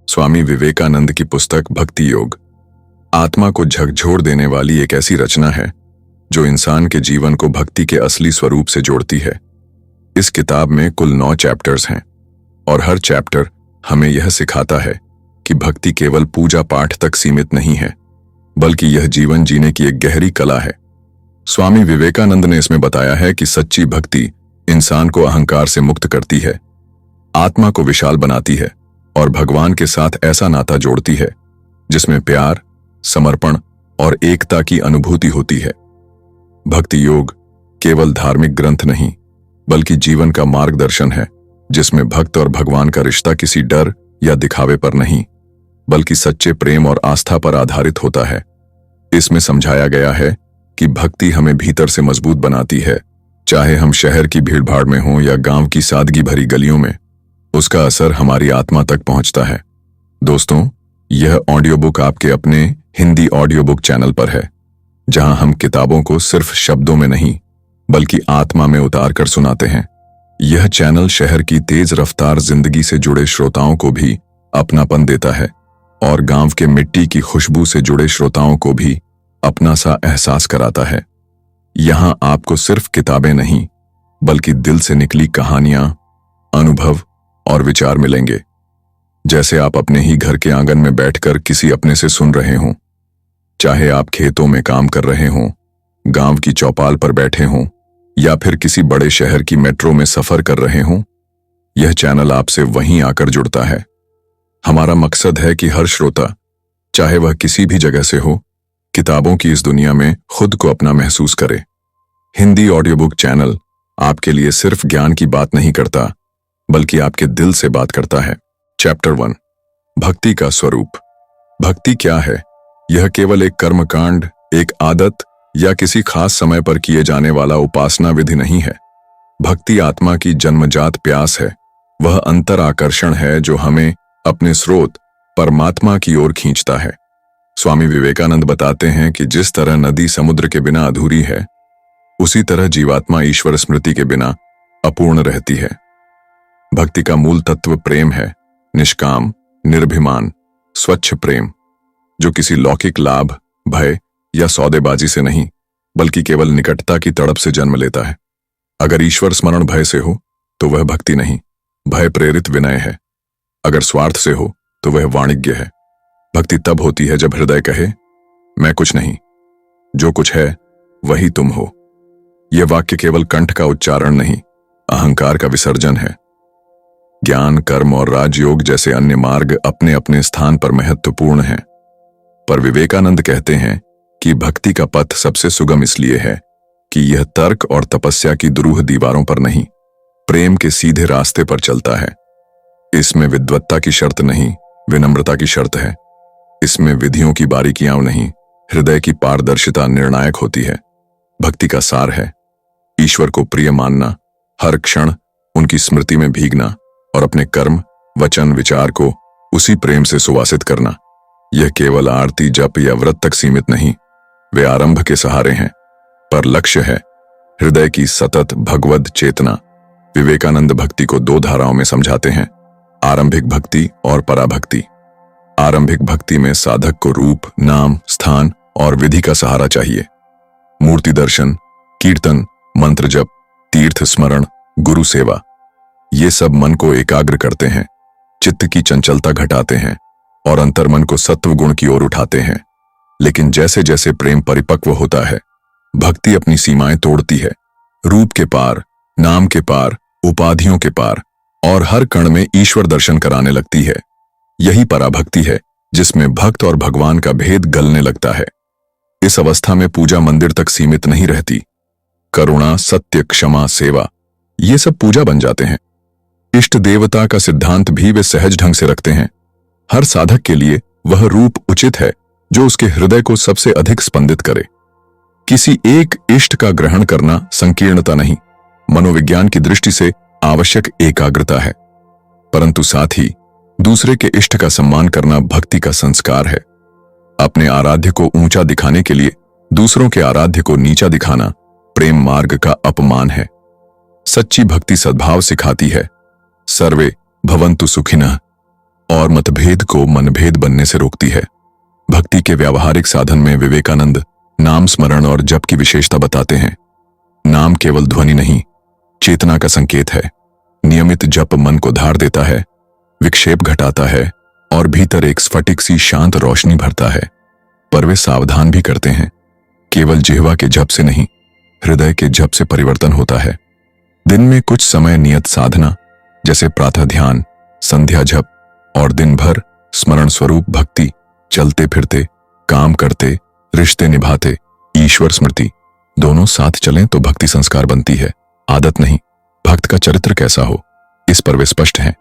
स्वामी विवेकानंद की पुस्तक भक्ति योग आत्मा को झकझोर देने वाली एक ऐसी रचना है जो इंसान के जीवन को भक्ति के असली स्वरूप से जोड़ती है। इस किताब में कुल 9 चैप्टर्स हैं और हर चैप्टर हमें यह सिखाता है कि भक्ति केवल पूजा पाठ तक सीमित नहीं है, बल्कि यह जीवन जीने की एक गहरी कला है। स्वामी विवेकानंद ने इसमें बताया है कि सच्ची भक्ति इंसान को अहंकार से मुक्त करती है, आत्मा को विशाल बनाती है और भगवान के साथ ऐसा नाता जोड़ती है जिसमें प्यार, समर्पण और एकता की अनुभूति होती है। भक्ति योग केवल धार्मिक ग्रंथ नहीं, बल्कि जीवन का मार्गदर्शन है जिसमें भक्त और भगवान का रिश्ता किसी डर या दिखावे पर नहीं, बल्कि सच्चे प्रेम और आस्था पर आधारित होता है। इसमें समझाया गया है कि भक्ति हमें भीतर से मजबूत बनाती है, चाहे हम शहर की भीड़भाड़ में हों या गांव की सादगी भरी गलियों में, उसका असर हमारी आत्मा तक पहुंचता है। दोस्तों, यह ऑडियो बुक आपके अपने हिंदी ऑडियो बुक चैनल पर है, जहां हम किताबों को सिर्फ शब्दों में नहीं, बल्कि आत्मा में उतार कर सुनाते हैं। यह चैनल शहर की तेज रफ्तार जिंदगी से जुड़े श्रोताओं को भी अपनापन देता है और गांव के मिट्टी की खुशबू से जुड़े श्रोताओं को भी अपना सा एहसास कराता है। यहां आपको सिर्फ किताबें नहीं, बल्कि दिल से निकली कहानियां, अनुभव और विचार मिलेंगे, जैसे आप अपने ही घर के आंगन में बैठकर किसी अपने से सुन रहे हों। चाहे आप खेतों में काम कर रहे हों, गांव की चौपाल पर बैठे हों या फिर किसी बड़े शहर की मेट्रो में सफर कर रहे हों, यह चैनल आपसे वहीं आकर जुड़ता है। हमारा मकसद है कि हर श्रोता, चाहे वह किसी भी जगह से हो, किताबों की इस दुनिया में खुद को अपना महसूस करे। हिंदी ऑडियो बुक चैनल आपके लिए सिर्फ ज्ञान की बात नहीं करता, बल्कि आपके दिल से बात करता है। चैप्टर 1, भक्ति का स्वरूप। भक्ति क्या है? यह केवल एक कर्मकांड, एक आदत या किसी खास समय पर किए जाने वाला उपासना विधि नहीं है। भक्ति आत्मा की जन्मजात प्यास है। वह अंतर आकर्षण है जो हमें अपने स्रोत परमात्मा की ओर खींचता है। स्वामी विवेकानंद बताते हैं कि जिस तरह नदी समुद्र के बिना अधूरी है, उसी तरह जीवात्मा ईश्वर स्मृति के बिना अपूर्ण रहती है। भक्ति का मूल तत्व प्रेम है, निष्काम, निर्भिमान, स्वच्छ प्रेम, जो किसी लौकिक लाभ, भय या सौदेबाजी से नहीं, बल्कि केवल निकटता की तड़प से जन्म लेता है। अगर ईश्वर स्मरण भय से हो तो वह भक्ति नहीं, भय प्रेरित विनय है। अगर स्वार्थ से हो तो वह वाणिज्य है। भक्ति तब होती है जब हृदय कहे, मैं कुछ नहीं, जो कुछ है वही तुम हो। यह वाक्य केवल कंठ का उच्चारण नहीं, अहंकार का विसर्जन है। ज्ञान, कर्म और राजयोग जैसे अन्य मार्ग अपने अपने स्थान पर महत्वपूर्ण हैं, पर विवेकानंद कहते हैं कि भक्ति का पथ सबसे सुगम इसलिए है कि यह तर्क और तपस्या की दुरूह दीवारों पर नहीं, प्रेम के सीधे रास्ते पर चलता है। इसमें विद्वत्ता की शर्त नहीं, विनम्रता की शर्त है। इसमें विधियों की बारीकियां नहीं, हृदय की पारदर्शिता निर्णायक होती है। भक्ति का सार है ईश्वर को प्रिय मानना, हर क्षण उनकी स्मृति में भीगना और अपने कर्म, वचन, विचार को उसी प्रेम से सुवासित करना। यह केवल आरती, जप या व्रत तक सीमित नहीं, वे आरंभ के सहारे हैं, पर लक्ष्य है हृदय की सतत भगवद चेतना। विवेकानंद भक्ति को 2 धाराओं में समझाते हैं, आरंभिक भक्ति और पराभक्ति। आरंभिक भक्ति में साधक को रूप, नाम, स्थान और विधि का सहारा चाहिए। मूर्ति दर्शन, कीर्तन, मंत्र जप, तीर्थ स्मरण, गुरु सेवा, ये सब मन को एकाग्र करते हैं, चित्त की चंचलता घटाते हैं और अंतर्मन को सत्व गुण की ओर उठाते हैं। लेकिन जैसे जैसे प्रेम परिपक्व होता है, भक्ति अपनी सीमाएं तोड़ती है। रूप के पार, नाम के पार, उपाधियों के पार और हर कण में ईश्वर दर्शन कराने लगती है। यही पराभक्ति है, जिसमें भक्त और भगवान का भेद गलने लगता है। इस अवस्था में पूजा मंदिर तक सीमित नहीं रहती। करुणा, सत्य, क्षमा, सेवा, ये सब पूजा बन जाते हैं। इष्ट देवता का सिद्धांत भी वे सहज ढंग से रखते हैं। हर साधक के लिए वह रूप उचित है जो उसके हृदय को सबसे अधिक स्पंदित करे। किसी एक इष्ट का ग्रहण करना संकीर्णता नहीं, मनोविज्ञान की दृष्टि से आवश्यक एकाग्रता है, परंतु साथ ही दूसरे के इष्ट का सम्मान करना भक्ति का संस्कार है। अपने आराध्य को ऊंचा दिखाने के लिए दूसरों के आराध्य को नीचा दिखाना प्रेम मार्ग का अपमान है। सच्ची भक्ति सद्भाव सिखाती है। सर्वे भवन्तु सुखिनः, और मतभेद को मनभेद बनने से रोकती है। भक्ति के व्यावहारिक साधन में विवेकानंद नाम स्मरण और जप की विशेषता बताते हैं। नाम केवल ध्वनि नहीं, चेतना का संकेत है। नियमित जप मन को धार देता है, विक्षेप घटाता है और भीतर एक स्फटिक सी शांत रोशनी भरता है। पर वे सावधान भी करते हैं, केवल जिह्वा के जप से नहीं, हृदय के जप से परिवर्तन होता है। दिन में कुछ समय नियत साधना जैसे प्रातः ध्यान, संध्या जप और दिन भर स्मरण स्वरूप भक्ति, चलते फिरते, काम करते, रिश्ते निभाते, ईश्वर स्मृति दोनों साथ चलें तो भक्ति संस्कार बनती है, आदत नहीं। भक्त का चरित्र कैसा हो, इस पर वे स्पष्ट हैं।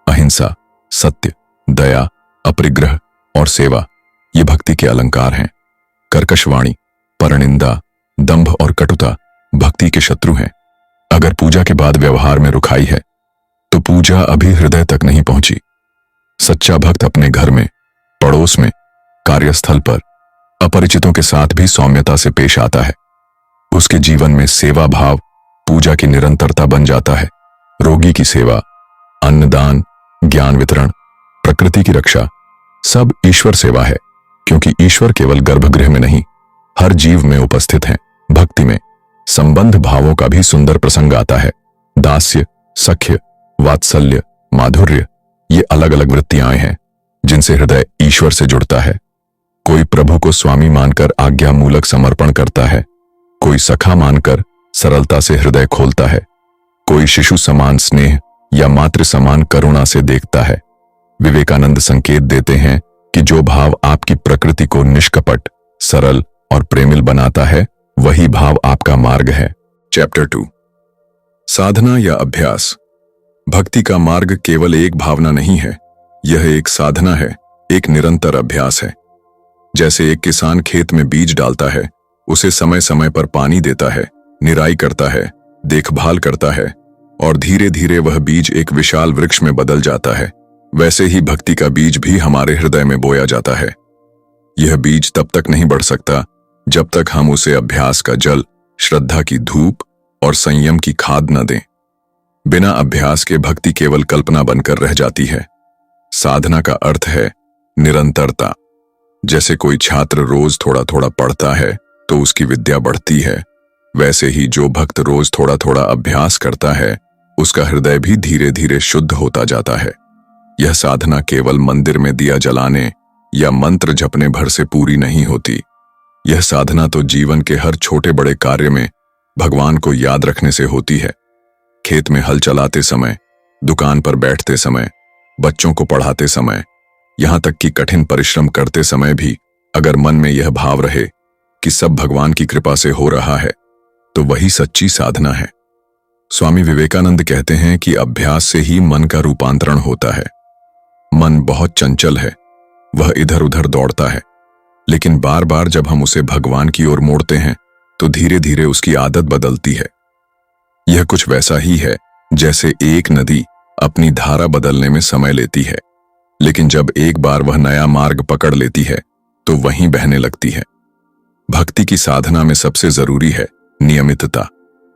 अहिंसा, सत्य, दया, अपरिग्रह और सेवा ये भक्ति के अलंकार हैं। कर्कश वाणी, परनिंदा, दंभ और कटुता भक्ति के शत्रु हैं। अगर पूजा के बाद व्यवहार में रुखाई है तो पूजा अभी हृदय तक नहीं पहुंची। सच्चा भक्त अपने घर में, पड़ोस में, कार्यस्थल पर अपरिचितों के साथ भी सौम्यता से पेश आता है। उसके जीवन में सेवा भाव पूजा की निरंतरता बन जाता है। रोगी की सेवा, अन्नदान, ज्ञान वितरण, प्रकृति की रक्षा सब ईश्वर सेवा है, क्योंकि ईश्वर केवल गर्भगृह में नहीं, हर जीव में उपस्थित हैं। भक्ति में संबंध भावों का भी सुंदर प्रसंग आता है। दास्य, सख्य, वात्सल्य, माधुर्य ये अलग अलग वृत्तियां हैं जिनसे हृदय ईश्वर से जुड़ता है। कोई प्रभु को स्वामी मानकर आज्ञा मूलक समर्पण करता है, कोई सखा मानकर सरलता से हृदय खोलता है, कोई शिशु समान स्नेह या मातृ समान करुणा से देखता है। विवेकानंद संकेत देते हैं कि जो भाव आपकी प्रकृति को निष्कपट, सरल और प्रेमिल बनाता है, वही भाव आपका मार्ग है। चैप्टर 2, साधना या अभ्यास। भक्ति का मार्ग केवल एक भावना नहीं है, यह एक साधना है, एक निरंतर अभ्यास है। जैसे एक किसान खेत में बीज डालता है, उसे समय समय पर पानी देता है, निराई करता है, देखभाल करता है और धीरे धीरे वह बीज एक विशाल वृक्ष में बदल जाता है, वैसे ही भक्ति का बीज भी हमारे हृदय में बोया जाता है। यह बीज तब तक नहीं बढ़ सकता जब तक हम उसे अभ्यास का जल, श्रद्धा की धूप और संयम की खाद न दें। बिना अभ्यास के भक्ति केवल कल्पना बनकर रह जाती है। साधना का अर्थ है निरंतरता। जैसे कोई छात्र रोज थोड़ा थोड़ा पढ़ता है तो उसकी विद्या बढ़ती है, वैसे ही जो भक्त रोज थोड़ा थोड़ा अभ्यास करता है उसका हृदय भी धीरे धीरे शुद्ध होता जाता है। यह साधना केवल मंदिर में दिया जलाने या मंत्र जपने भर से पूरी नहीं होती। यह साधना तो जीवन के हर छोटे बड़े कार्य में भगवान को याद रखने से होती है। खेत में हल चलाते समय, दुकान पर बैठते समय, बच्चों को पढ़ाते समय, यहां तक कि कठिन परिश्रम करते समय भी अगर मन में यह भाव रहे कि सब भगवान की कृपा से हो रहा है, तो वही सच्ची साधना है। स्वामी विवेकानंद कहते हैं कि अभ्यास से ही मन का रूपांतरण होता है। मन बहुत चंचल है, वह इधर उधर दौड़ता है, लेकिन बार बार जब हम उसे भगवान की ओर मोड़ते हैं तो धीरे धीरे उसकी आदत बदलती है। यह कुछ वैसा ही है जैसे एक नदी अपनी धारा बदलने में समय लेती है, लेकिन जब एक बार वह नया मार्ग पकड़ लेती है तो वहीं बहने लगती है। भक्ति की साधना में सबसे जरूरी है नियमितता।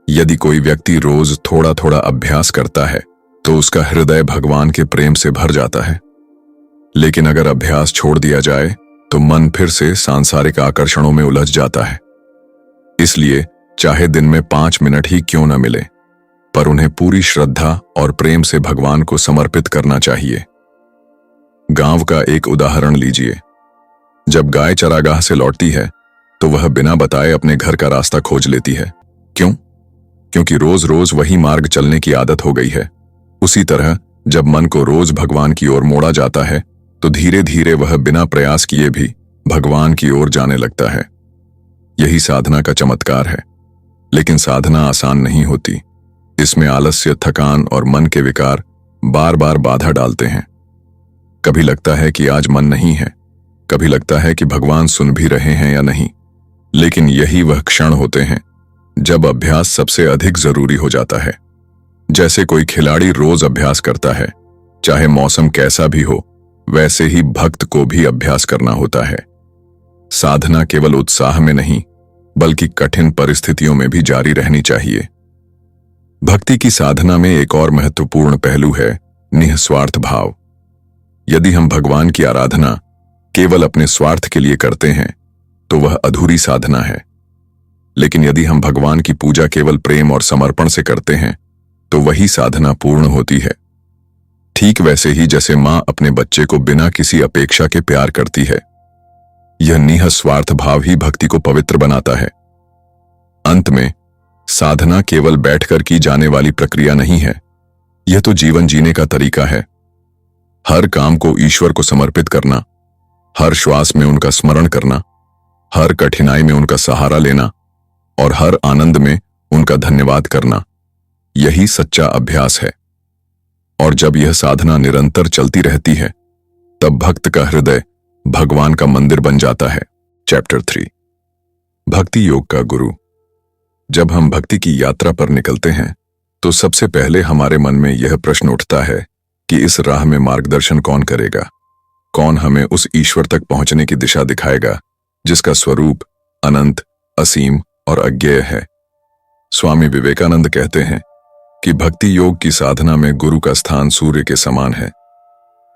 यदि कोई व्यक्ति रोज थोड़ा थोड़ा अभ्यास करता है तो उसका हृदय भगवान के प्रेम से भर जाता है। लेकिन अगर अभ्यास छोड़ दिया जाए तो मन फिर से सांसारिक आकर्षणों में उलझ जाता है। इसलिए चाहे दिन में 5 मिनट ही क्यों न मिले, पर उन्हें पूरी श्रद्धा और प्रेम से भगवान को समर्पित करना चाहिए। गांव का एक उदाहरण लीजिए। जब गाय चरागाह से लौटती है तो वह बिना बताए अपने घर का रास्ता खोज लेती है। क्यों? क्योंकि रोज रोज वही मार्ग चलने की आदत हो गई है। उसी तरह जब मन को रोज भगवान की ओर मोड़ा जाता है तो धीरे धीरे वह बिना प्रयास किए भी भगवान की ओर जाने लगता है। यही साधना का चमत्कार है। लेकिन साधना आसान नहीं होती। इसमें आलस्य, थकान और मन के विकार बार बार बाधा डालते हैं। कभी लगता है कि आज मन नहीं है, कभी लगता है कि भगवान सुन भी रहे हैं या नहीं। लेकिन यही वह क्षण होते हैं जब अभ्यास सबसे अधिक जरूरी हो जाता है। जैसे कोई खिलाड़ी रोज अभ्यास करता है, चाहे मौसम कैसा भी हो, वैसे ही भक्त को भी अभ्यास करना होता है। साधना केवल उत्साह में नहीं, बल्कि कठिन परिस्थितियों में भी जारी रहनी चाहिए। भक्ति की साधना में एक और महत्वपूर्ण पहलू है निस्वार्थ भाव। यदि हम भगवान की आराधना केवल अपने स्वार्थ के लिए करते हैं तो वह अधूरी साधना है, लेकिन यदि हम भगवान की पूजा केवल प्रेम और समर्पण से करते हैं तो वही साधना पूर्ण होती है। ठीक वैसे ही जैसे मां अपने बच्चे को बिना किसी अपेक्षा के प्यार करती है, यह निःस्वार्थ भाव ही भक्ति को पवित्र बनाता है। अंत में साधना केवल बैठकर की जाने वाली प्रक्रिया नहीं है, यह तो जीवन जीने का तरीका है। हर काम को ईश्वर को समर्पित करना, हर श्वास में उनका स्मरण करना, हर कठिनाई में उनका सहारा लेना और हर आनंद में उनका धन्यवाद करना, यही सच्चा अभ्यास है। और जब यह साधना निरंतर चलती रहती है तब भक्त का हृदय भगवान का मंदिर बन जाता है। चैप्टर 3, भक्ति योग का गुरु। जब हम भक्ति की यात्रा पर निकलते हैं तो सबसे पहले हमारे मन में यह प्रश्न उठता है कि इस राह में मार्गदर्शन कौन करेगा, कौन हमें उस ईश्वर तक पहुंचने की दिशा दिखाएगा जिसका स्वरूप अनंत, असीम और अज्ञेय है। स्वामी विवेकानंद कहते हैं कि भक्ति योग की साधना में गुरु का स्थान सूर्य के समान है।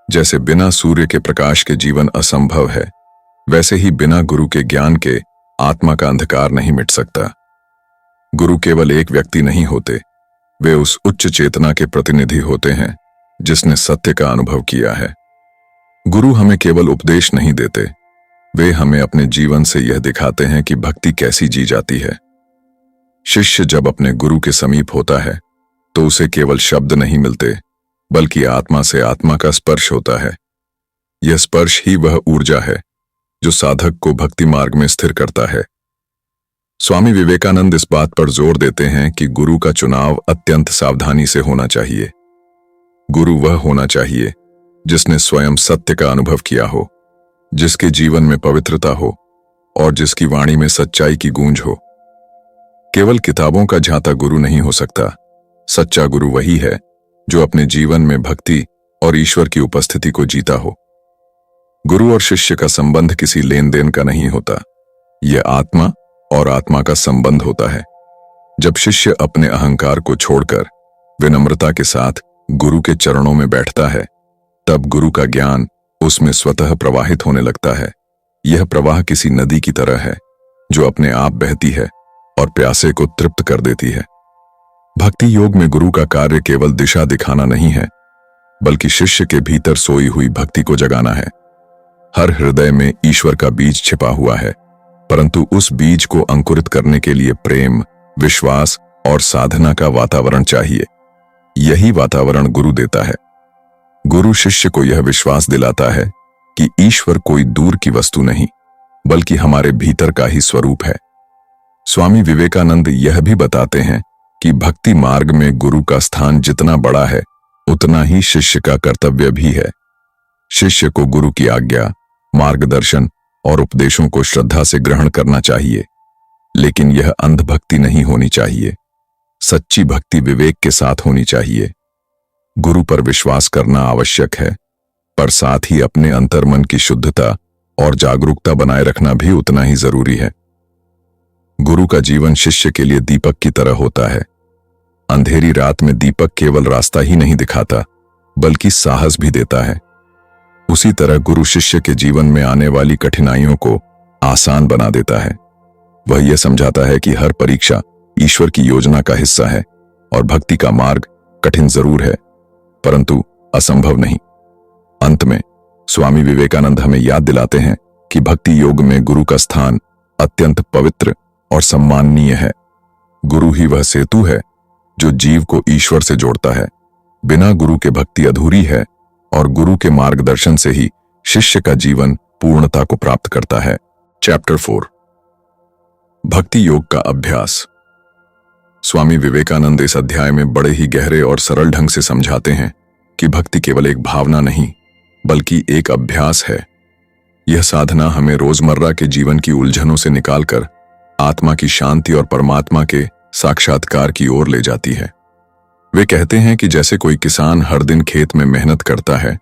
जैसे बिना सूर्य के प्रकाश के जीवन असंभव है, वैसे ही बिना गुरु के ज्ञान के आत्मा का अंधकार नहीं मिट सकता। गुरु केवल एक व्यक्ति नहीं होते, वे उस उच्च चेतना के प्रतिनिधि होते हैं जिसने सत्य का अनुभव किया है। गुरु हमें केवल उपदेश नहीं देते, वे हमें अपने जीवन से यह दिखाते हैं कि भक्ति कैसी जी जाती है। शिष्य जब अपने गुरु के समीप होता है तो उसे केवल शब्द नहीं मिलते, बल्कि आत्मा से आत्मा का स्पर्श होता है। यह स्पर्श ही वह ऊर्जा है जो साधक को भक्ति मार्ग में स्थिर करता है। स्वामी विवेकानंद इस बात पर जोर देते हैं कि गुरु का चुनाव अत्यंत सावधानी से होना चाहिए। गुरु वह होना चाहिए जिसने स्वयं सत्य का अनुभव किया हो, जिसके जीवन में पवित्रता हो और जिसकी वाणी में सच्चाई की गूंज हो। केवल किताबों का झांता गुरु नहीं हो सकता। सच्चा गुरु वही है जो अपने जीवन में भक्ति और ईश्वर की उपस्थिति को जीता हो। गुरु और शिष्य का संबंध किसी लेन देन का नहीं होता, यह आत्मा और आत्मा का संबंध होता है। जब शिष्य अपने अहंकार को छोड़कर विनम्रता के साथ गुरु के चरणों में बैठता है, तब गुरु का ज्ञान उसमें स्वतः प्रवाहित होने लगता है। यह प्रवाह किसी नदी की तरह है जो अपने आप बहती है और प्यासे को तृप्त कर देती है। भक्ति योग में गुरु का कार्य केवल दिशा दिखाना नहीं है, बल्कि शिष्य के भीतर सोई हुई भक्ति को जगाना है। हर हृदय में ईश्वर का बीज छिपा हुआ है, परंतु उस बीज को अंकुरित करने के लिए प्रेम, विश्वास और साधना का वातावरण चाहिए। यही वातावरण गुरु देता है। गुरु शिष्य को यह विश्वास दिलाता है कि ईश्वर कोई दूर की वस्तु नहीं, बल्कि हमारे भीतर का ही स्वरूप है। स्वामी विवेकानंद यह भी बताते हैं कि भक्ति मार्ग में गुरु का स्थान जितना बड़ा है, उतना ही शिष्य का कर्तव्य भी है। शिष्य को गुरु की आज्ञा, मार्गदर्शन और उपदेशों को श्रद्धा से ग्रहण करना चाहिए, लेकिन यह अंधभक्ति नहीं होनी चाहिए। सच्ची भक्ति विवेक के साथ होनी चाहिए। गुरु पर विश्वास करना आवश्यक है, पर साथ ही अपने अंतर्मन की शुद्धता और जागरूकता बनाए रखना भी उतना ही जरूरी है। गुरु का जीवन शिष्य के लिए दीपक की तरह होता है। अंधेरी रात में दीपक केवल रास्ता ही नहीं दिखाता, बल्कि साहस भी देता है। उसी तरह गुरु शिष्य के जीवन में आने वाली कठिनाइयों को आसान बना देता है। वह यह समझाता है कि हर परीक्षा ईश्वर की योजना का हिस्सा है और भक्ति का मार्ग कठिन जरूर है, परंतु असंभव नहीं। अंत में स्वामी विवेकानंद हमें याद दिलाते हैं कि भक्ति योग में गुरु का स्थान अत्यंत पवित्र और सम्माननीय है। गुरु ही वह सेतु है जो जीव को ईश्वर से जोड़ता है। बिना गुरु के भक्ति अधूरी है और गुरु के मार्गदर्शन से ही शिष्य का जीवन पूर्णता को प्राप्त करता है। चैप्टर 4, भक्ति योग का अभ्यास। स्वामी विवेकानंद इस अध्याय में बड़े ही गहरे और सरल ढंग से समझाते हैं कि भक्ति केवल एक भावना नहीं, बल्कि एक अभ्यास है। यह साधना हमें रोजमर्रा के जीवन की उलझनों से निकालकर आत्मा की शांति और परमात्मा के साक्षात्कार की ओर ले जाती है। वे कहते हैं कि जैसे कोई किसान हर दिन खेत में मेहनत करता है,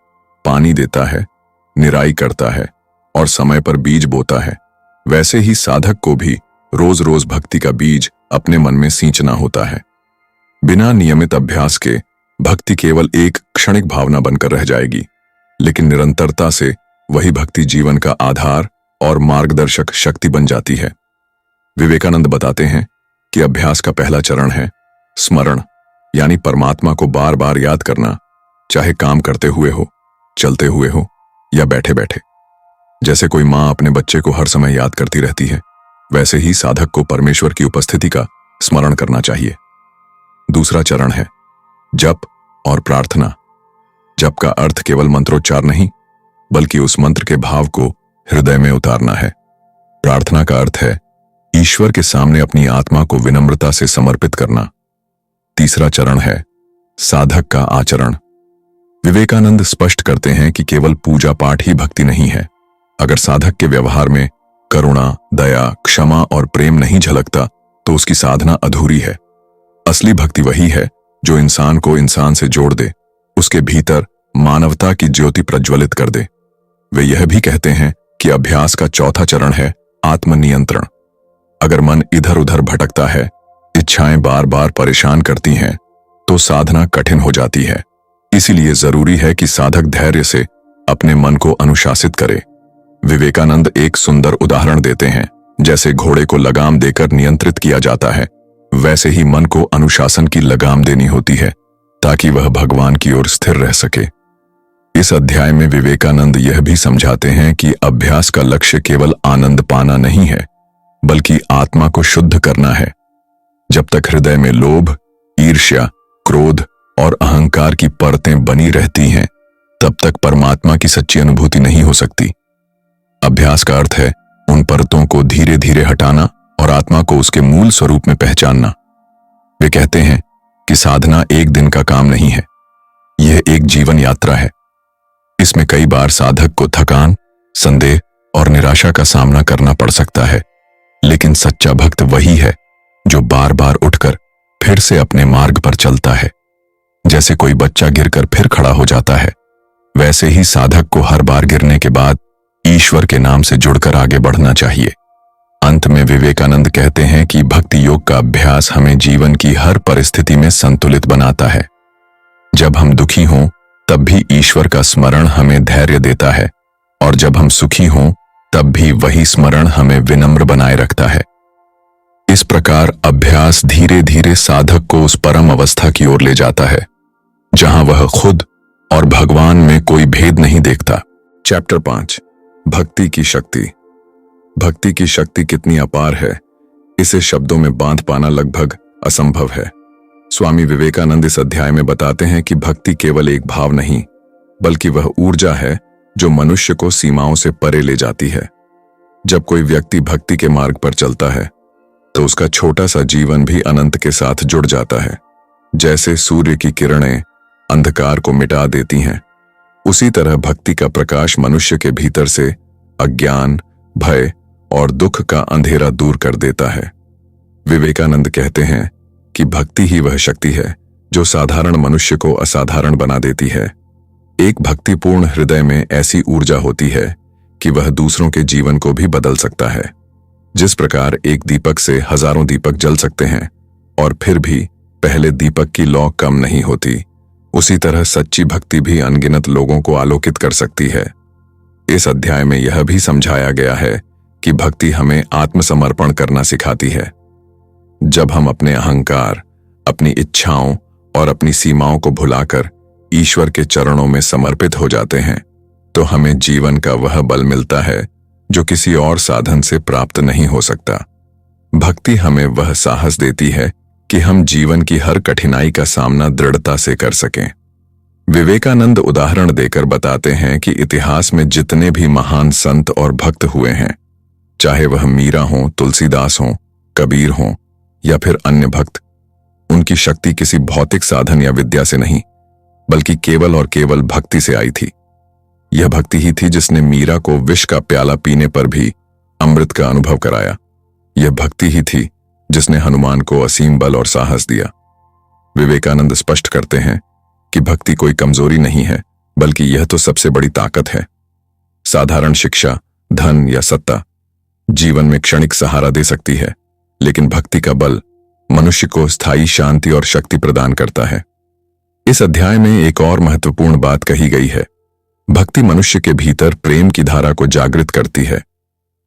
पानी देता है, निराई करता है और समय पर बीज बोता है, वैसे ही साधक को भी रोज रोज भक्ति का बीज अपने मन में सींचना होता है। बिना नियमित अभ्यास के भक्ति केवल एक क्षणिक भावना बनकर रह जाएगी, लेकिन निरंतरता से वही भक्ति जीवन का आधार और मार्गदर्शक शक्ति बन जाती है। विवेकानंद बताते हैं कि अभ्यास का पहला चरण है स्मरण, यानी परमात्मा को बार बार याद करना, चाहे काम करते हुए हो, चलते हुए हो या बैठे बैठे। जैसे कोई माँ अपने बच्चे को हर समय याद करती रहती है, वैसे ही साधक को परमेश्वर की उपस्थिति का स्मरण करना चाहिए। दूसरा चरण है जप और प्रार्थना। जप का अर्थ केवल मंत्रोच्चार नहीं, बल्कि उस मंत्र के भाव को हृदय में उतारना है। प्रार्थना का अर्थ है ईश्वर के सामने अपनी आत्मा को विनम्रता से समर्पित करना। तीसरा चरण है साधक का आचरण। विवेकानंद स्पष्ट करते हैं कि केवल पूजा पाठ ही भक्ति नहीं है। अगर साधक के व्यवहार में करुणा, दया, क्षमा और प्रेम नहीं झलकता तो उसकी साधना अधूरी है। असली भक्ति वही है जो इंसान को इंसान से जोड़ दे, उसके भीतर मानवता की ज्योति प्रज्वलित कर दे। वे यह भी कहते हैं कि अभ्यास का चौथा चरण है आत्मनियंत्रण। अगर मन इधर उधर भटकता है, इच्छाएं बार बार परेशान करती हैं, तो साधना कठिन हो जाती है। इसीलिए जरूरी है कि साधक धैर्य से अपने मन को अनुशासित करे। विवेकानंद एक सुंदर उदाहरण देते हैं। जैसे घोड़े को लगाम देकर नियंत्रित किया जाता है, वैसे ही मन को अनुशासन की लगाम देनी होती है ताकि वह भगवान की ओर स्थिर रह सके। इस अध्याय में विवेकानंद यह भी समझाते हैं कि अभ्यास का लक्ष्य केवल आनंद पाना नहीं है, बल्कि आत्मा को शुद्ध करना है। जब तक हृदय में लोभ, ईर्ष्या, क्रोध और अहंकार की परतें बनी रहती हैं, तब तक परमात्मा की सच्ची अनुभूति नहीं हो सकती। अभ्यास का अर्थ है उन परतों को धीरे धीरे हटाना और आत्मा को उसके मूल स्वरूप में पहचानना। वे कहते हैं कि साधना एक दिन का काम नहीं है, यह एक जीवन यात्रा है। इसमें कई बार साधक को थकान, संदेह और निराशा का सामना करना पड़ सकता है, लेकिन सच्चा भक्त वही है जो बार बार उठकर फिर से अपने मार्ग पर चलता है। जैसे कोई बच्चा गिरकर फिर खड़ा हो जाता है, वैसे ही साधक को हर बार गिरने के बाद ईश्वर के नाम से जुड़कर आगे बढ़ना चाहिए। अंत में विवेकानंद कहते हैं कि भक्ति योग का अभ्यास हमें जीवन की हर परिस्थिति में संतुलित बनाता है। जब हम दुखी हों, तब भी ईश्वर का स्मरण हमें धैर्य देता है, और जब हम सुखी हों, तब भी वही स्मरण हमें विनम्र बनाए रखता है। इस प्रकार अभ्यास धीरे धीरे साधक को उस परम अवस्था की ओर ले जाता है जहां वह खुद और भगवान में कोई भेद नहीं देखता। चैप्टर 5, भक्ति की शक्ति। भक्ति की शक्ति कितनी अपार है, इसे शब्दों में बांध पाना लगभग असंभव है। स्वामी विवेकानंद इस अध्याय में बताते हैं कि भक्ति केवल एक भाव नहीं, बल्कि वह ऊर्जा है जो मनुष्य को सीमाओं से परे ले जाती है। जब कोई व्यक्ति भक्ति के मार्ग पर चलता है, तो उसका छोटा सा जीवन भी अनंत के साथ जुड़ जाता है। जैसे सूर्य की किरणें अंधकार को मिटा देती हैं, उसी तरह भक्ति का प्रकाश मनुष्य के भीतर से अज्ञान, भय और दुख का अंधेरा दूर कर देता है। विवेकानंद कहते हैं कि भक्ति ही वह शक्ति है जो साधारण मनुष्य को असाधारण बना देती है। एक भक्तिपूर्ण हृदय में ऐसी ऊर्जा होती है कि वह दूसरों के जीवन को भी बदल सकता है। जिस प्रकार एक दीपक से हजारों दीपक जल सकते हैं और फिर भी पहले दीपक की लौ कम नहीं होती, उसी तरह सच्ची भक्ति भी अनगिनत लोगों को आलोकित कर सकती है। इस अध्याय में यह भी समझाया गया है कि भक्ति हमें आत्मसमर्पण करना सिखाती है। जब हम अपने अहंकार, अपनी इच्छाओं और अपनी सीमाओं को भुलाकर ईश्वर के चरणों में समर्पित हो जाते हैं, तो हमें जीवन का वह बल मिलता है जो किसी और साधन से प्राप्त नहीं हो सकता। भक्ति हमें वह साहस देती है कि हम जीवन की हर कठिनाई का सामना दृढ़ता से कर सकें। विवेकानंद उदाहरण देकर बताते हैं कि इतिहास में जितने भी महान संत और भक्त हुए हैं, चाहे वह मीरा हो, तुलसीदास हो, कबीर हो या फिर अन्य भक्त, उनकी शक्ति किसी भौतिक साधन या विद्या से नहीं, बल्कि केवल और केवल भक्ति से आई थी। यह भक्ति ही थी जिसने मीरा को विष का प्याला पीने पर भी अमृत का अनुभव कराया। यह भक्ति ही थी जिसने हनुमान को असीम बल और साहस दिया। विवेकानंद स्पष्ट करते हैं कि भक्ति कोई कमजोरी नहीं है, बल्कि यह तो सबसे बड़ी ताकत है। साधारण शिक्षा, धन या सत्ता जीवन में क्षणिक सहारा दे सकती है, लेकिन भक्ति का बल मनुष्य को स्थायी शांति और शक्ति प्रदान करता है। इस अध्याय में एक और महत्वपूर्ण बात कही गई है। भक्ति मनुष्य के भीतर प्रेम की धारा को जागृत करती है।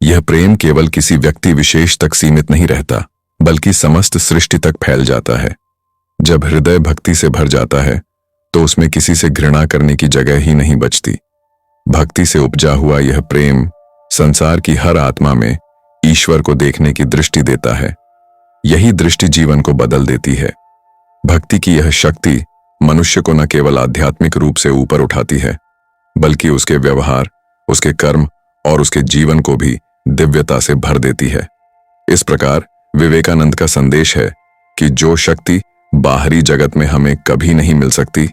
यह प्रेम केवल किसी व्यक्ति विशेष तक सीमित नहीं रहता, बल्कि समस्त सृष्टि तक फैल जाता है। जब हृदय भक्ति से भर जाता है तो उसमें किसी से घृणा करने की जगह ही नहीं बचती। भक्ति से उपजा हुआ यह प्रेम संसार की हर आत्मा में ईश्वर को देखने की दृष्टि देता है। यही दृष्टि जीवन को बदल देती है। भक्ति की यह शक्ति मनुष्य को न केवल आध्यात्मिक रूप से ऊपर उठाती है, बल्कि उसके व्यवहार, उसके कर्म और उसके जीवन को भी दिव्यता से भर देती है। इस प्रकार विवेकानंद का संदेश है कि जो शक्ति बाहरी जगत में हमें कभी नहीं मिल सकती,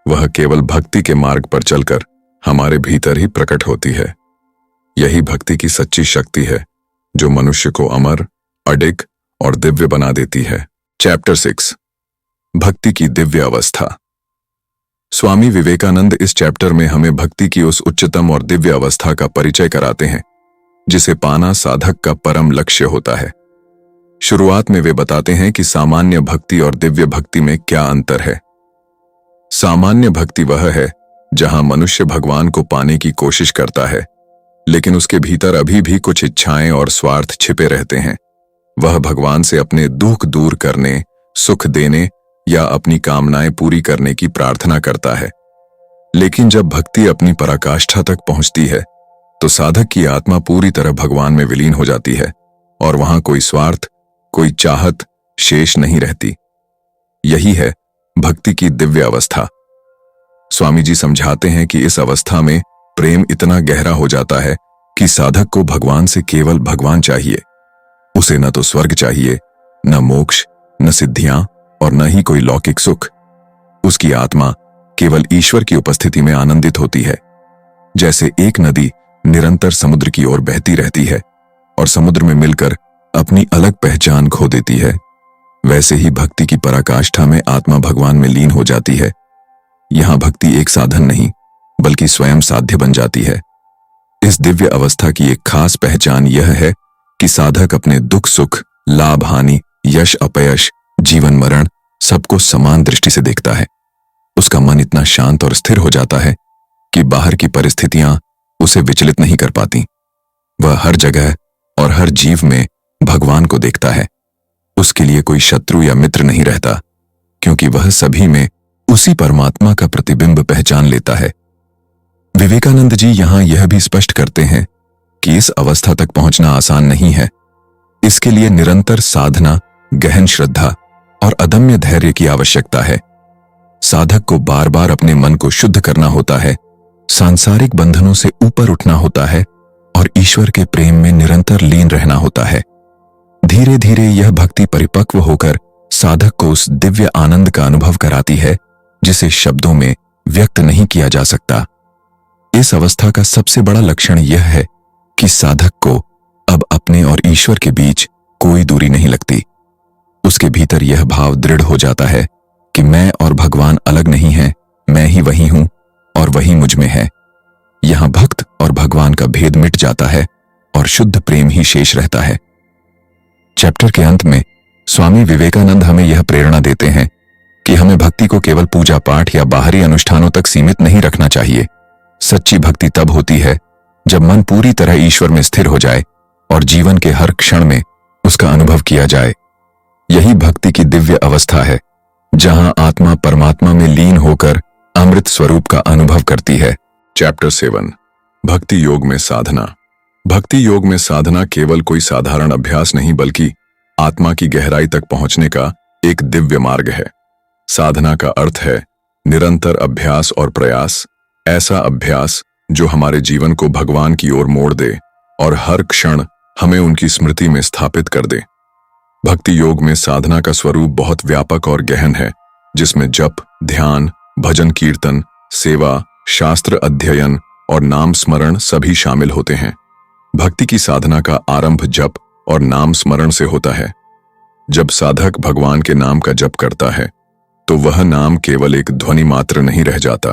वह केवल भक्ति के मार्ग पर चलकर हमारे भीतर ही प्रकट होती है। यही भक्ति की सच्ची शक्ति है जो मनुष्य को अमर, अडिग और दिव्य बना देती है। चैप्टर 6, भक्ति की दिव्य अवस्था। स्वामी विवेकानंद इस चैप्टर में हमें भक्ति की उस उच्चतम और दिव्य अवस्था का परिचय कराते हैं जिसे पाना साधक का परम लक्ष्य होता है। शुरुआत में वे बताते हैं कि सामान्य भक्ति और दिव्य भक्ति में क्या अंतर है। सामान्य भक्ति वह है जहां मनुष्य भगवान को पाने की कोशिश करता है, लेकिन उसके भीतर अभी भी कुछ इच्छाएं और स्वार्थ छिपे रहते हैं। वह भगवान से अपने दुख दूर करने, सुख देने या अपनी कामनाएं पूरी करने की प्रार्थना करता है। लेकिन जब भक्ति अपनी पराकाष्ठा तक पहुंचती है तो साधक की आत्मा पूरी तरह भगवान में विलीन हो जाती है और वहां कोई स्वार्थ, कोई चाहत शेष नहीं रहती। यही है भक्ति की दिव्य अवस्था। स्वामी जी समझाते हैं कि इस अवस्था में प्रेम इतना गहरा हो जाता है कि साधक को भगवान से केवल भगवान चाहिए। उसे न तो स्वर्ग चाहिए, न मोक्ष, न सिद्धियां और न ही कोई लौकिक सुख। उसकी आत्मा केवल ईश्वर की उपस्थिति में आनंदित होती है। जैसे एक नदी निरंतर समुद्र की ओर बहती रहती है और समुद्र में मिलकर अपनी अलग पहचान खो देती है, वैसे ही भक्ति की पराकाष्ठा में आत्मा भगवान में लीन हो जाती है। यहां भक्ति एक साधन नहीं बल्कि स्वयं साध्य बन जाती है। इस दिव्य अवस्था की एक खास पहचान यह है कि साधक अपने दुख सुख, लाभ हानि, यश अपयश, जीवन मरण सबको समान दृष्टि से देखता है। उसका मन इतना शांत और स्थिर हो जाता है कि बाहर की परिस्थितियां उसे विचलित नहीं कर पाती। वह हर जगह और हर जीव में भगवान को देखता है। उसके लिए कोई शत्रु या मित्र नहीं रहता, क्योंकि वह सभी में उसी परमात्मा का प्रतिबिंब पहचान लेता है। विवेकानंद जी यहां यह भी स्पष्ट करते हैं कि इस अवस्था तक पहुंचना आसान नहीं है। इसके लिए निरंतर साधना, गहन श्रद्धा और अदम्य धैर्य की आवश्यकता है। साधक को बार बार अपने मन को शुद्ध करना होता है, सांसारिक बंधनों से ऊपर उठना होता है और ईश्वर के प्रेम में निरंतर लीन रहना होता है। धीरे धीरे यह भक्ति परिपक्व होकर साधक को उस दिव्य आनंद का अनुभव कराती है जिसे शब्दों में व्यक्त नहीं किया जा सकता। इस अवस्था का सबसे बड़ा लक्षण यह है कि साधक को अब अपने और ईश्वर के बीच कोई दूरी नहीं लगती। उसके भीतर यह भाव दृढ़ हो जाता है कि मैं और भगवान अलग नहीं हैं, मैं ही वही हूं और वही मुझ में है। यहां भक्त और भगवान का भेद मिट जाता है और शुद्ध प्रेम ही शेष रहता है। चैप्टर के अंत में स्वामी विवेकानंद हमें यह प्रेरणा देते हैं कि हमें भक्ति को केवल पूजा पाठ या बाहरी अनुष्ठानों तक सीमित नहीं रखना चाहिए। सच्ची भक्ति तब होती है जब मन पूरी तरह ईश्वर में स्थिर हो जाए और जीवन के हर क्षण में उसका अनुभव किया जाए। यही भक्ति की दिव्य अवस्था है जहां आत्मा परमात्मा में लीन होकर अमृत स्वरूप का अनुभव करती है। चैप्टर 7, भक्ति योग में साधना। भक्ति योग में साधना केवल कोई साधारण अभ्यास नहीं बल्कि आत्मा की गहराई तक पहुंचने का एक दिव्य मार्ग है। साधना का अर्थ है निरंतर अभ्यास और प्रयास, ऐसा अभ्यास जो हमारे जीवन को भगवान की ओर मोड़ दे और हर क्षण हमें उनकी स्मृति में स्थापित कर दे। भक्ति योग में साधना का स्वरूप बहुत व्यापक और गहन है, जिसमें जप, ध्यान, भजन कीर्तन, सेवा, शास्त्र अध्ययन और नाम स्मरण सभी शामिल होते हैं। भक्ति की साधना का आरंभ जप और नाम स्मरण से होता है। जब साधक भगवान के नाम का जप करता है तो वह नाम केवल एक ध्वनि मात्र नहीं रह जाता,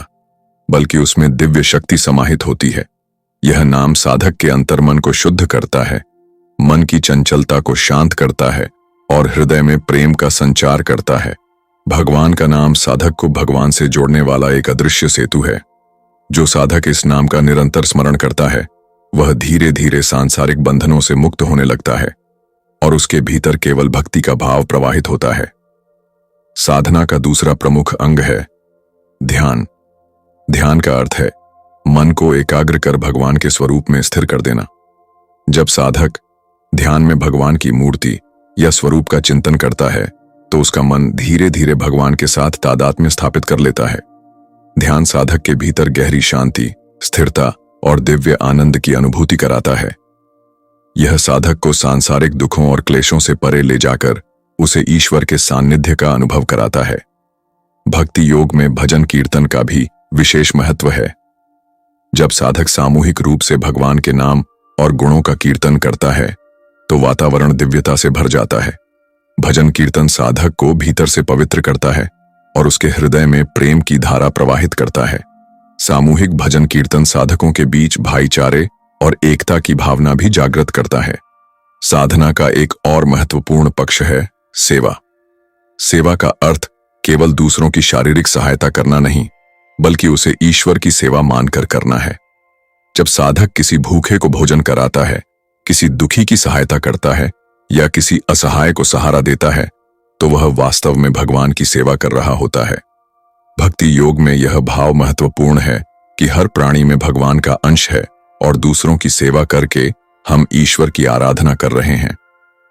बल्कि उसमें दिव्य शक्ति समाहित होती है। यह नाम साधक के अंतर्मन को शुद्ध करता है, मन की चंचलता को शांत करता है और हृदय में प्रेम का संचार करता है। भगवान का नाम साधक को भगवान से जोड़ने वाला एक अदृश्य सेतु है। जो साधक इस नाम का निरंतर स्मरण करता है वह धीरे धीरे सांसारिक बंधनों से मुक्त होने लगता है और उसके भीतर केवल भक्ति का भाव प्रवाहित होता है। साधना का दूसरा प्रमुख अंग है ध्यान। ध्यान का अर्थ है मन को एकाग्र कर भगवान के स्वरूप में स्थिर कर देना। जब साधक ध्यान में भगवान की मूर्ति या स्वरूप का चिंतन करता है तो उसका मन धीरे धीरे भगवान के साथ तादात्म्य स्थापित कर लेता है। ध्यान साधक के भीतर गहरी शांति, स्थिरता और दिव्य आनंद की अनुभूति कराता है। यह साधक को सांसारिक दुखों और क्लेशों से परे ले जाकर उसे ईश्वर के सान्निध्य का अनुभव कराता है। भक्ति योग में भजन कीर्तन का भी विशेष महत्व है। जब साधक सामूहिक रूप से भगवान के नाम और गुणों का कीर्तन करता है तो वातावरण दिव्यता से भर जाता है। भजन कीर्तन साधक को भीतर से पवित्र करता है और उसके हृदय में प्रेम की धारा प्रवाहित करता है। सामूहिक भजन कीर्तन साधकों के बीच भाईचारे और एकता की भावना भी जागृत करता है। साधना का एक और महत्वपूर्ण पक्ष है सेवा। सेवा का अर्थ केवल दूसरों की शारीरिक सहायता करना नहीं, बल्कि उसे ईश्वर की सेवा मानकर करना है। जब साधक किसी भूखे को भोजन कराता है, किसी दुखी की सहायता करता है या किसी असहाय को सहारा देता है तो वह वास्तव में भगवान की सेवा कर रहा होता है। भक्ति योग में यह भाव महत्वपूर्ण है कि हर प्राणी में भगवान का अंश है और दूसरों की सेवा करके हम ईश्वर की आराधना कर रहे हैं।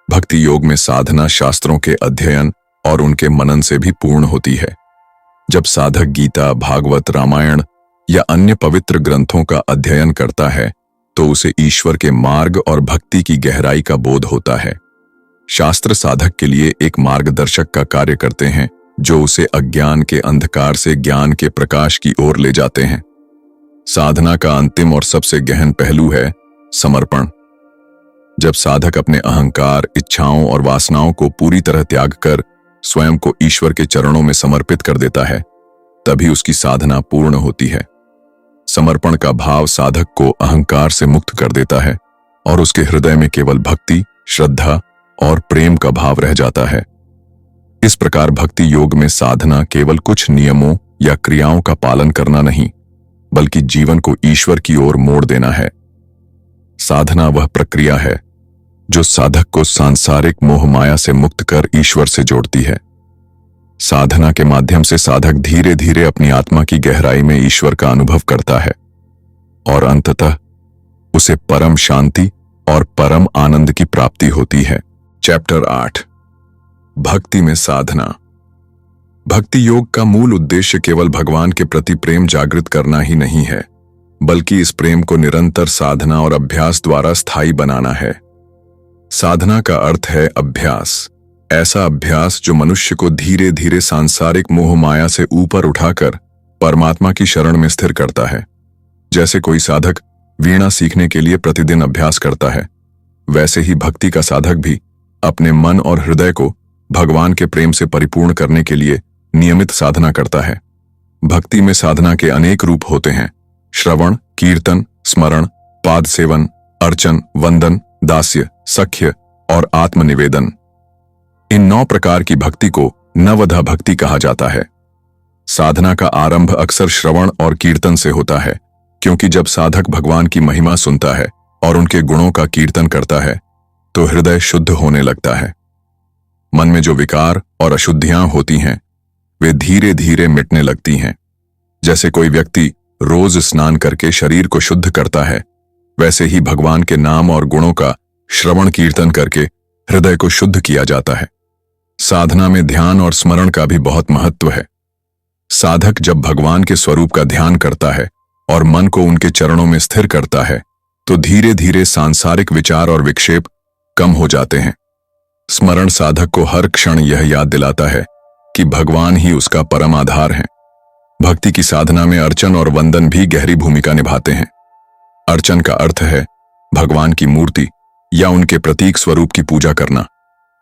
भक्ति योग में साधना शास्त्रों के अध्ययन और उनके मनन से भी पूर्ण होती है। जब साधक गीता, भागवत, रामायण या अन्य पवित्र ग्रंथों का अध्ययन करता है तो उसे ईश्वर के मार्ग और भक्ति की गहराई का बोध होता है। शास्त्र साधक के लिए एक मार्गदर्शक का कार्य करते हैं जो उसे अज्ञान के अंधकार से ज्ञान के प्रकाश की ओर ले जाते हैं। साधना का अंतिम और सबसे गहन पहलू है समर्पण। जब साधक अपने अहंकार, इच्छाओं और वासनाओं को पूरी तरह त्याग कर स्वयं को ईश्वर के चरणों में समर्पित कर देता है, तभी उसकी साधना पूर्ण होती है। समर्पण का भाव साधक को अहंकार से मुक्त कर देता है और उसके हृदय में केवल भक्ति, श्रद्धा और प्रेम का भाव रह जाता है। इस प्रकार भक्ति योग में साधना केवल कुछ नियमों या क्रियाओं का पालन करना नहीं, बल्कि जीवन को ईश्वर की ओर मोड़ देना है। साधना वह प्रक्रिया है जो साधक को सांसारिक मोह माया से मुक्त कर ईश्वर से जोड़ती है। साधना के माध्यम से साधक धीरे धीरे अपनी आत्मा की गहराई में ईश्वर का अनुभव करता है और अंततः उसे परम शांति और परम आनंद की प्राप्ति होती है। चैप्टर 8 भक्ति में साधना। भक्ति योग का मूल उद्देश्य केवल भगवान के प्रति प्रेम जागृत करना ही नहीं है, बल्कि इस प्रेम को निरंतर साधना और अभ्यास द्वारा स्थायी बनाना है। साधना का अर्थ है अभ्यास, ऐसा अभ्यास जो मनुष्य को धीरे धीरे सांसारिक मोह माया से ऊपर उठाकर परमात्मा की शरण में स्थिर करता है। जैसे कोई साधक वीणा सीखने के लिए प्रतिदिन अभ्यास करता है, वैसे ही भक्ति का साधक भी अपने मन और हृदय को भगवान के प्रेम से परिपूर्ण करने के लिए नियमित साधना करता है। भक्ति में साधना के अनेक रूप होते हैं: श्रवण, कीर्तन, स्मरण, पाद सेवन, अर्चन, वंदन, दास्य, सख्य और आत्मनिवेदन। इन 9 प्रकार की भक्ति को नवधा भक्ति कहा जाता है। साधना का आरंभ अक्सर श्रवण और कीर्तन से होता है, क्योंकि जब साधक भगवान की महिमा सुनता है और उनके गुणों का कीर्तन करता है तो हृदय शुद्ध होने लगता है। मन में जो विकार और अशुद्धियां होती हैं वे धीरे धीरे मिटने लगती हैं। जैसे कोई व्यक्ति रोज स्नान करके शरीर को शुद्ध करता है, वैसे ही भगवान के नाम और गुणों का श्रवण कीर्तन करके हृदय को शुद्ध किया जाता है। साधना में ध्यान और स्मरण का भी बहुत महत्व है। साधक जब भगवान के स्वरूप का ध्यान करता है और मन को उनके चरणों में स्थिर करता है तो धीरे धीरे सांसारिक विचार और विक्षेप कम हो जाते हैं। स्मरण साधक को हर क्षण यह याद दिलाता है कि भगवान ही उसका परम आधार है। भक्ति की साधना में अर्चन और वंदन भी गहरी भूमिका निभाते हैं। अर्चन का अर्थ है भगवान की मूर्ति या उनके प्रतीक स्वरूप की पूजा करना,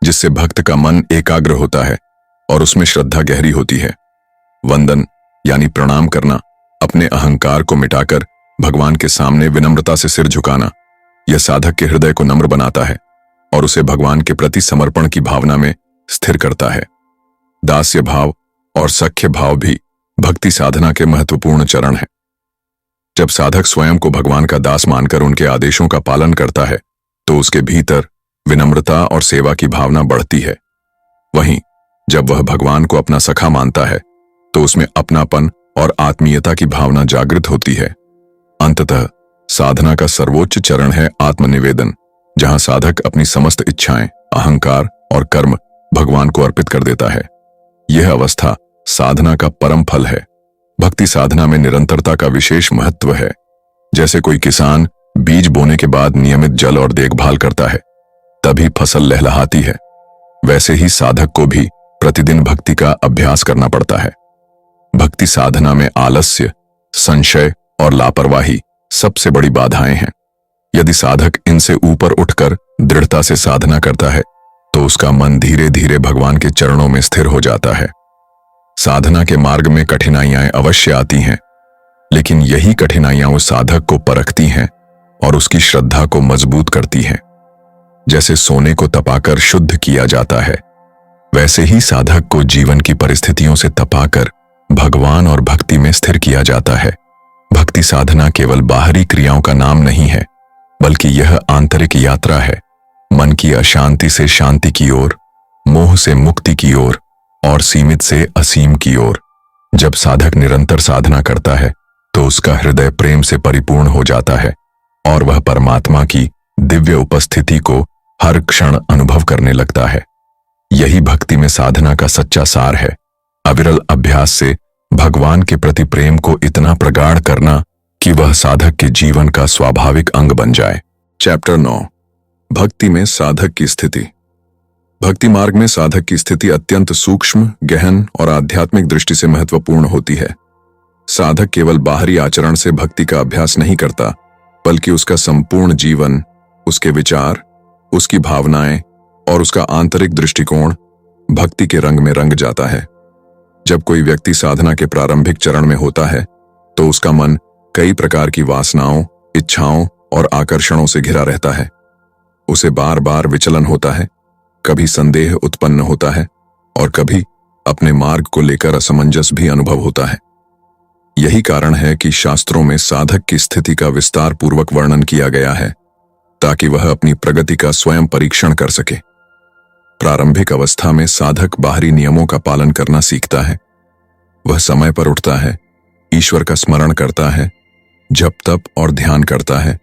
जिससे भक्त का मन एकाग्र होता है और उसमें श्रद्धा गहरी होती है। वंदन यानी प्रणाम करना, अपने अहंकार को मिटाकर भगवान के सामने विनम्रता से सिर झुकाना, यह साधक के हृदय को नम्र बनाता है और उसे भगवान के प्रति समर्पण की भावना में स्थिर करता है। दास्य भाव और सख्य भाव भी भक्ति साधना के महत्वपूर्ण चरण हैं। जब साधक स्वयं को भगवान का दास मानकर उनके आदेशों का पालन करता है तो उसके भीतर विनम्रता और सेवा की भावना बढ़ती है। वहीं जब वह भगवान को अपना सखा मानता है तो उसमें अपनापन और आत्मीयता की भावना जागृत होती है। अंततः साधना का सर्वोच्च चरण है आत्मनिवेदन, जहां साधक अपनी समस्त इच्छाएं, अहंकार और कर्म भगवान को अर्पित कर देता है। यह अवस्था साधना का परम फल है। भक्ति साधना में निरंतरता का विशेष महत्व है। जैसे कोई किसान बीज बोने के बाद नियमित जल और देखभाल करता है, तभी फसल लहलहाती है, वैसे ही साधक को भी प्रतिदिन भक्ति का अभ्यास करना पड़ता है। भक्ति साधना में आलस्य, संशय और लापरवाही सबसे बड़ी बाधाएं हैं। यदि साधक इनसे ऊपर उठकर दृढ़ता से साधना करता है तो उसका मन धीरे धीरे भगवान के चरणों में स्थिर हो जाता है। साधना के मार्ग में कठिनाइयां अवश्य आती हैं, लेकिन यही कठिनाइयां उस साधक को परखती हैं और उसकी श्रद्धा को मजबूत करती हैं। जैसे सोने को तपाकर शुद्ध किया जाता है, वैसे ही साधक को जीवन की परिस्थितियों से तपाकर भगवान और भक्ति में स्थिर किया जाता है। भक्ति साधना केवल बाहरी क्रियाओं का नाम नहीं है, बल्कि यह आंतरिक यात्रा है, मन की अशांति से शांति की ओर, मोह से मुक्ति की ओर और सीमित से असीम की ओर। जब साधक निरंतर साधना करता है तो उसका हृदय प्रेम से परिपूर्ण हो जाता है और वह परमात्मा की दिव्य उपस्थिति को हर क्षण अनुभव करने लगता है। यही भक्ति में साधना का सच्चा सार है। अविरल अभ्यास से भगवान के प्रति प्रेम को इतना प्रगाढ़ करना कि वह साधक के जीवन का स्वाभाविक अंग बन जाए। चैप्टर 9, भक्ति में साधक की स्थिति। भक्ति मार्ग में साधक की स्थिति अत्यंत सूक्ष्म, गहन और आध्यात्मिक दृष्टि से महत्वपूर्ण होती है। साधक केवल बाहरी आचरण से भक्ति का अभ्यास नहीं करता, बल्कि उसका संपूर्ण जीवन, उसके विचार, उसकी भावनाएं और उसका आंतरिक दृष्टिकोण भक्ति के रंग में रंग जाता है। जब कोई व्यक्ति साधना के प्रारंभिक चरण में होता है तो उसका मन कई प्रकार की वासनाओं, इच्छाओं और आकर्षणों से घिरा रहता है। उसे बार बार विचलन होता है, कभी संदेह उत्पन्न होता है और कभी अपने मार्ग को लेकर असमंजस भी अनुभव होता है। यही कारण है कि शास्त्रों में साधक की स्थिति का विस्तार पूर्वक वर्णन किया गया है, ताकि वह अपनी प्रगति का स्वयं परीक्षण कर सके। प्रारंभिक अवस्था में साधक बाहरी नियमों का पालन करना सीखता है। वह समय पर उठता है, ईश्वर का स्मरण करता है, जप तप और ध्यान करता है।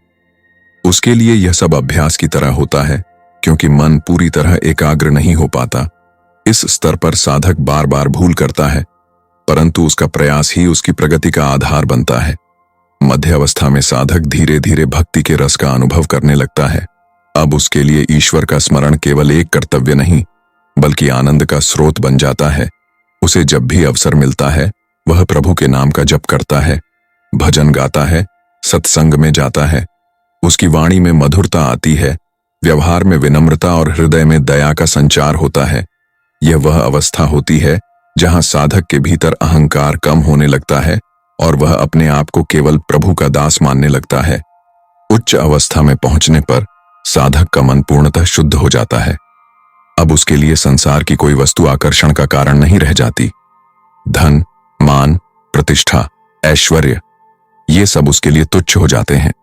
उसके लिए यह सब अभ्यास की तरह होता है, क्योंकि मन पूरी तरह एकाग्र नहीं हो पाता। इस स्तर पर साधक बार बार भूल करता है, परंतु उसका प्रयास ही उसकी प्रगति का आधार बनता है। मध्य अवस्था में साधक धीरे धीरे भक्ति के रस का अनुभव करने लगता है। अब उसके लिए ईश्वर का स्मरण केवल एक कर्तव्य नहीं, बल्कि आनंद का स्रोत बन जाता है। उसे जब भी अवसर मिलता है वह प्रभु के नाम का जप करता है, भजन गाता है, सत्संग में जाता है। उसकी वाणी में मधुरता आती है, व्यवहार में विनम्रता और हृदय में दया का संचार होता है। यह वह अवस्था होती है जहां साधक के भीतर अहंकार कम होने लगता है और वह अपने आप को केवल प्रभु का दास मानने लगता है। उच्च अवस्था में पहुंचने पर साधक का मन पूर्णतः शुद्ध हो जाता है। अब उसके लिए संसार की कोई वस्तु आकर्षण का कारण नहीं रह जाती। धन, मान, प्रतिष्ठा, ऐश्वर्य, ये सब उसके लिए तुच्छ हो जाते हैं।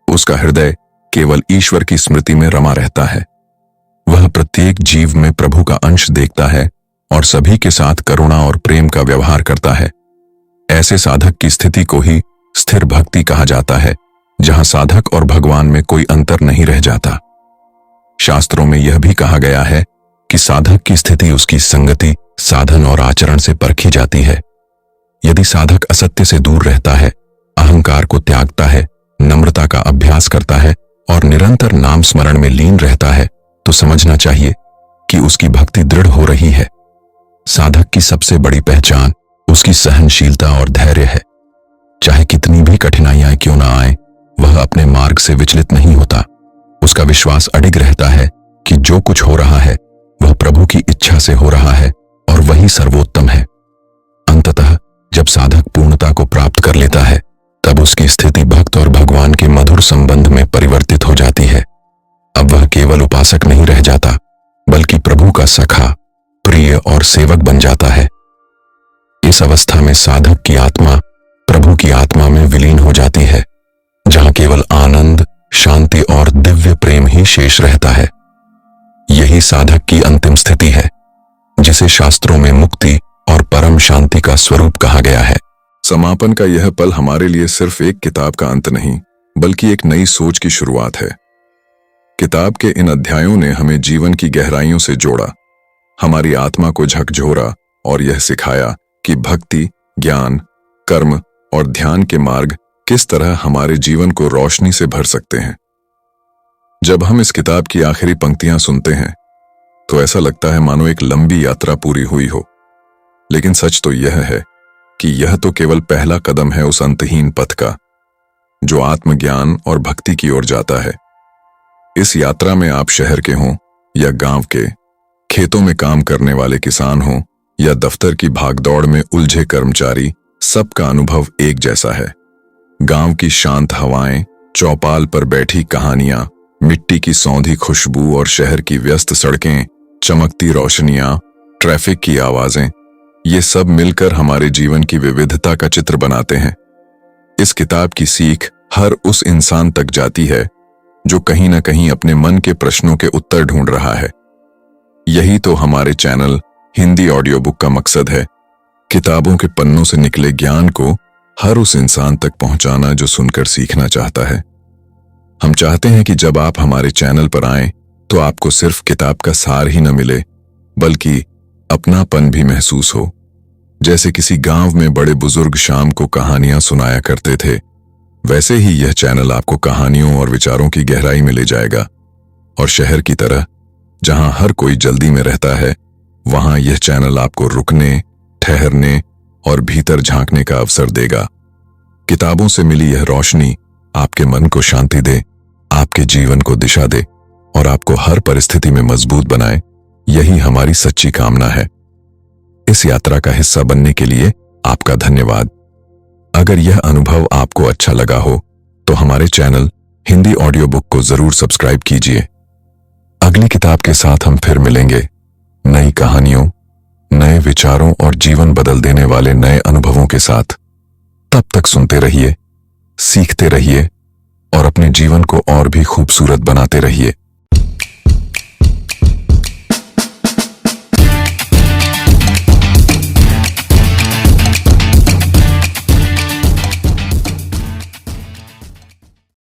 उसका हृदय केवल ईश्वर की स्मृति में रमा रहता है। वह प्रत्येक जीव में प्रभु का अंश देखता है और सभी के साथ करुणा और प्रेम का व्यवहार करता है। ऐसे साधक की स्थिति को ही स्थिर भक्ति कहा जाता है, जहां साधक और भगवान में कोई अंतर नहीं रह जाता। शास्त्रों में यह भी कहा गया है कि साधक की स्थिति उसकी संगति, साधन और आचरण से परखी जाती है। यदि साधक असत्य से दूर रहता है, अहंकार को त्यागता है, नम्रता का अभ्यास करता है और निरंतर नाम स्मरण में लीन रहता है, तो समझना चाहिए कि उसकी भक्ति दृढ़ हो रही है। साधक की सबसे बड़ी पहचान उसकी सहनशीलता और धैर्य है। चाहे कितनी भी कठिनाइयां क्यों ना आए, वह अपने मार्ग से विचलित नहीं होता। उसका विश्वास अडिग रहता है कि जो कुछ हो रहा है वह प्रभु की इच्छा से हो रहा है और वही सर्वोत्तम है। अंततः जब साधक पूर्णता को प्राप्त कर लेता है, तब उसकी स्थिति भक्त और भगवान के मधुर संबंध में परिवर्तित हो जाती है। अब वह केवल उपासक नहीं रह जाता, बल्कि प्रभु का सखा, प्रिय और सेवक बन जाता है। इस अवस्था में साधक की आत्मा प्रभु की आत्मा में विलीन हो जाती है। ही शेष रहता है। यही साधक की अंतिम स्थिति है, जिसे शास्त्रों में मुक्ति और परम शांति का स्वरूप कहा गया है। समापन का यह पल हमारे लिए सिर्फ एक किताब का अंत नहीं, बल्कि एक नई सोच की शुरुआत है। किताब के इन अध्यायों ने हमें जीवन की गहराइयों से जोड़ा, हमारी आत्मा को झकझोरा और यह सिखाया कि भक्ति, ज्ञान, कर्म और ध्यान के मार्ग किस तरह हमारे जीवन को रोशनी से भर सकते हैं। जब हम इस किताब की आखिरी पंक्तियां सुनते हैं तो ऐसा लगता है मानो एक लंबी यात्रा पूरी हुई हो, लेकिन सच तो यह है कि यह तो केवल पहला कदम है उस अंतहीन पथ का, जो आत्मज्ञान और भक्ति की ओर जाता है। इस यात्रा में आप शहर के हों या गांव के, खेतों में काम करने वाले किसान हों या दफ्तर की भागदौड़ में उलझे कर्मचारी, सबका अनुभव एक जैसा है। गांव की शांत हवाएं, चौपाल पर बैठी कहानियां, मिट्टी की सौंधी खुशबू और शहर की व्यस्त सड़कें, चमकती रोशनियां, ट्रैफिक की आवाजें, ये सब मिलकर हमारे जीवन की विविधता का चित्र बनाते हैं। इस किताब की सीख हर उस इंसान तक जाती है जो कहीं ना कहीं अपने मन के प्रश्नों के उत्तर ढूंढ रहा है। यही तो हमारे चैनल हिंदी ऑडियो बुक का मकसद है, किताबों के पन्नों से निकले ज्ञान को हर उस इंसान तक पहुंचाना जो सुनकर सीखना चाहता है। हम चाहते हैं कि जब आप हमारे चैनल पर आएं तो आपको सिर्फ किताब का सार ही न मिले, बल्कि अपनापन भी महसूस हो। जैसे किसी गांव में बड़े बुजुर्ग शाम को कहानियां सुनाया करते थे, वैसे ही यह चैनल आपको कहानियों और विचारों की गहराई में ले जाएगा। और शहर की तरह, जहां हर कोई जल्दी में रहता है, वहां यह चैनल आपको रुकने, ठहरने और भीतर झांकने का अवसर देगा। किताबों से मिली यह रोशनी आपके मन को शांति दे, आपके जीवन को दिशा दे और आपको हर परिस्थिति में मजबूत बनाए। यही हमारी सच्ची कामना है। इस यात्रा का हिस्सा बनने के लिए आपका धन्यवाद। अगर यह अनुभव आपको अच्छा लगा हो तो हमारे चैनल हिंदी ऑडियो बुक को जरूर सब्सक्राइब कीजिए। अगली किताब के साथ हम फिर मिलेंगे, नई कहानियों, नए विचारों और जीवन बदल देने वाले नए अनुभवों के साथ। तब तक सुनते रहिए, सीखते रहिए और अपने जीवन को और भी खूबसूरत बनाते रहिए।